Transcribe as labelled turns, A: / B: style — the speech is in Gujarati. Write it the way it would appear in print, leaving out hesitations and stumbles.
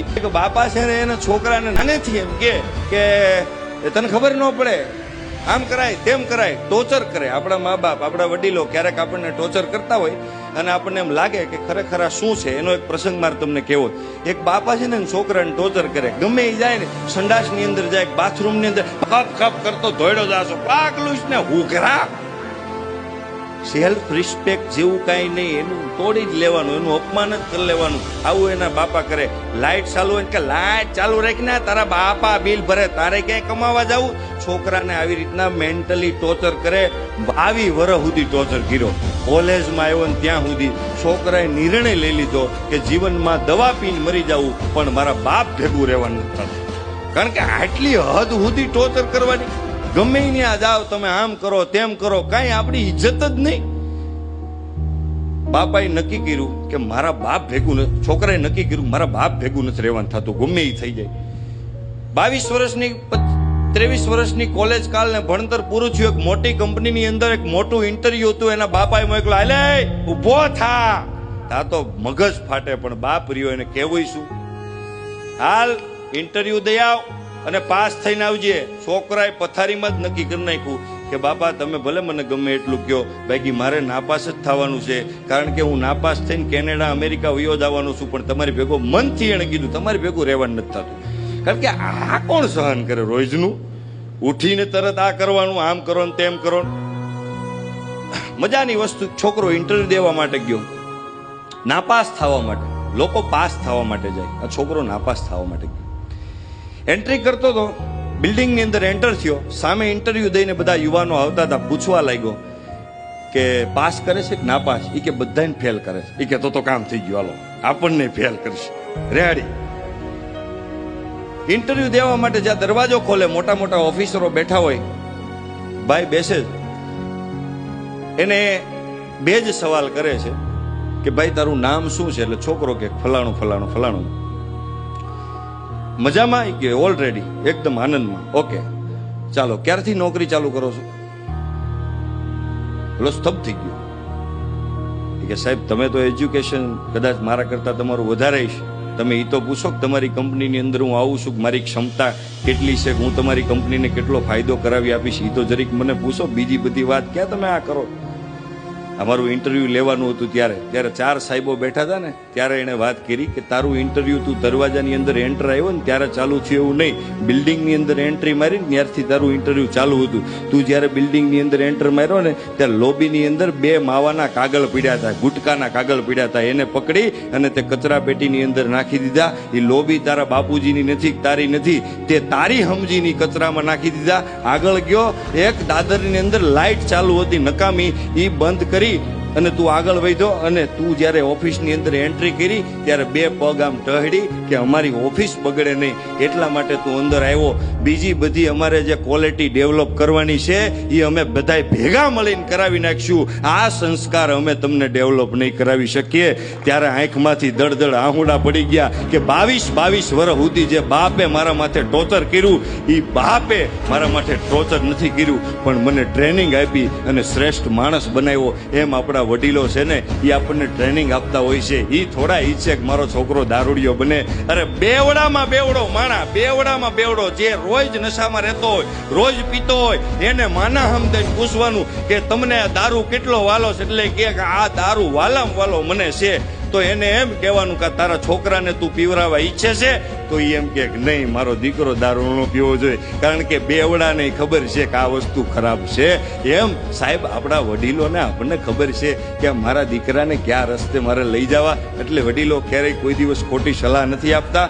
A: નથી કે બાપા છે ને એના છોકરાને નાનેથી એમ કે તને ખબર ન પડે, આમ કરાય તેમ કરાય, ટોર્ચર કરે. આપણા મા બાપ, આપણા વડીલો ક્યારેક આપણને ટોર્ચર કરતા હોય અને આપણને એમ લાગે કે ખરેખર આ શું છે. એનો એક પ્રસંગ મારે તમને કહેવો. એક બાપા છે ને છોકરાને ટોર્ચર કરે. ગમે એ જાય ને, સંડાસની અંદર જાય, બાથરૂમની અંદર કપ કપ કરતો ધોયડો જાશો, પાકલું ને ઉઘરા. સેલ્ફ રિસ્પેક્ટ જેવું કાંઈ નહીં, એનું તોડી જ લેવાનું, એનું અપમાન જ કરી લેવાનું. આવું એના બાપા કરે. લાઇટ ચાલુ હોય કે લાઇટ ચાલુ રાખીને, તારા બાપા બિલ ભરે, તારે ક્યાંય કમાવા જવું. છોકરાને આવી રીતના મેન્ટલી ટોર્ચર કરે. 22 વર્ષ સુધી ટોર્ચર કર્યો. કોલેજમાં આવ્યો ને ત્યાં સુધી છોકરાએ નિર્ણય લઈ લીધો કે જીવનમાં દવા પીને મરી જવું, પણ મારા બાપ ભેગું રહેવાનું નથી. કારણ કે આટલી હદ સુધી ટોર્ચર કરવાની. ગમે ત્યાં જાઓ તમે, આમ કરો તેમ કરો, કાંઈ આપણી ઇજ્જત જ નહીં. બાપાએ નક્કી કર્યું કે મારા બાપ ભેગું નથી. છોકરાએ નક્કી કર્યું મારા બાપ ભેગું નથી રહેવાનું થતું, ગમે એ થઈ જાય. 22 વર્ષની 23 વર્ષની કોલેજ કાલ ને ભણતર પૂરું થયું. એક મોટી કંપનીની અંદર એક મોટું ઇન્ટરવ્યુ હતું. એના બાપાએ મોકલો, હાલે ઉભો થા. તા તો મગજ ફાટે, પણ બાપ રહ્યો એને કહેવું શું? હાલ ઇન્ટરવ્યુ દઈ આવ અને પાસ થઈને આવજે. છોકરાએ પથારીમાં જ નક્કી કરી નાખ્યું કે બાપા તમે ભલે મને ગમે એટલું કહો, બાકી મારે નાપાસ જ થવાનું છે. કારણ કે હું નાપાસ થઈને કેનેડા અમેરિકા વયો જવાનું છું, પણ તમારી ભેગો મનથી એણે કીધું તમારી ભેગું રહેવાનું નથી થતું. કારણ કે આ કોણ સહન કરે રોજનું? ઉઠીને તરત આ કરવાનું, આમ કરો ને તેમ કરો. મજાની વસ્તુ. છોકરો ઇન્ટરવ્યુ દેવા માટે ગયો, નાપાસ થવા માટે. લોકો પાસ થવા માટે જાય, આ છોકરો નાપાસ થવા માટે ગયો. એન્ટ્રી કરતો હતો, બિલ્ડિંગની અંદર એન્ટર થયો. સામે ઇન્ટરવ્યુ દઈને બધા યુવાનો આવતા હતા. પૂછવા લાગ્યો કે પાસ કરે છે કે નાપાસ? એ કે બધાને ફેલ કરે છે. એ કે તો કામ થઈ ગયું, હાલો આપણને ફેલ કરશે. રેડી. ઇન્ટરવ્યુ દેવા માટે જ્યાં દરવાજો ખોલે, મોટા મોટા ઓફિસરો બેઠા હોય, ભાઈ બેસે જ. એને 2 જ સવાલ કરે છે કે ભાઈ તારું નામ શું છે? એટલે છોકરો કે ફલાણું ફલાણું ફલાણું. મજામાં? કે ઓલરેડી એકદમ આનંદમાં. ઓકે ચાલો, ક્યારથી નોકરી ચાલુ કરો છો? પેલો સ્તબ્ધ થઈ ગયો. કે સાહેબ તમે તો એજ્યુકેશન કદાચ મારા કરતા તમારું વધારે છે. તમે એ તો પૂછો કે તમારી કંપનીની અંદર હું આવું છું, મારી ક્ષમતા કેટલી છે, હું તમારી કંપનીને કેટલો ફાયદો કરાવી આપીશ, એ તો જરીક મને પૂછો. બીજી બધી વાત ક્યાં તમે આ કરો? અમારું ઇન્ટરવ્યુ લેવાનું હતું ત્યારે 4 સાહેબો બેઠા હતા ને, ત્યારે એને વાત કરી કે તારું ઇન્ટરવ્યુ તું દરવાજાની અંદર એન્ટર આવ્યો ને ત્યારે ચાલુ થયું એવું નહીં. બિલ્ડિંગની અંદર એન્ટ્રી મારી ને ત્યારથી તારું ઇન્ટરવ્યુ ચાલુ હતું. તું જ્યારે બિલ્ડિંગની અંદર એન્ટર માર્યો ને ત્યારે લોબીની અંદર 2 માવાના કાગળ પીડ્યા હતા, ગુટકાના કાગળ પીડ્યા હતા. એને પકડી અને તે કચરા પેટીની અંદર નાખી દીધા. એ લોબી તારા બાપુજીની નથી, તારી નથી, તે તારી સમજીની કચરામાં નાખી દીધા. આગળ ગયો, એક દાદરની અંદર લાઇટ ચાલુ હતી નકામી, એ બંધ કરી અને તું આગળ વધ્યો. અને તું જ્યારે ઓફિસની અંદર એન્ટ્રી કરી ત્યારે 2 પગ આમ ટહડી કે અમારી ઓફિસ બગડે નહીં, એટલા માટે તું અંદર આવ્યો. બીજી બધી અમારે જે ક્વોલિટી ડેવલપ કરવાની છે એ અમે બધાય ભેગા મળીને કરાવી નાખશું. આ સંસ્કાર અમે તમને ડેવલપ નહીં કરાવી શકીએ. ત્યારે આંખમાંથી દળદળ આહુડા પડી ગયા કે 22 વર્ષ સુધી જે બાપે મારા માથે ટોર્ચર કર્યું, એ બાપે મારા માથે ટોર્ચર નથી કર્યું, પણ મને ટ્રેનિંગ આપી અને શ્રેષ્ઠ માણસ બનાવ્યો. એમ આપણા વડીલો છે ને, એ આપણને ટ્રેનિંગ આપતા હોય છે. એ થોડા ઈચ્છે કે મારો છોકરો દારૂડિયો બને. અરે બેવડામાં બેવડો માણા, બેવડામાં બેવડો જે રોજ નશામાં રહેતો હોય, રોજ પીતો હોય, એને માના હમદઈને પૂછવાનું કે તમને દારૂ કેટલો વાલો છે? એટલે કે આ દારૂ વાલામ વાલો મને છે. તો એને એમ કહેવાનું કે તારા છોકરાને તું પીવરાવા ઈચ્છે છે? તો એ એમ કે નહીં, મારો દીકરો દારૂ ન પીવો જોઈએ, કારણ કે બેવડાને ખબર છે કે આ વસ્તુ ખરાબ છે. એમ સાહેબ આપણા વડીલોને આપણને ખબર છે કે મારા દીકરાને કયા રસ્તે મારે લઈ જવા. એટલે વડીલો ક્યારેય કોઈ દિવસ ખોટી સલાહ નથી આપતા.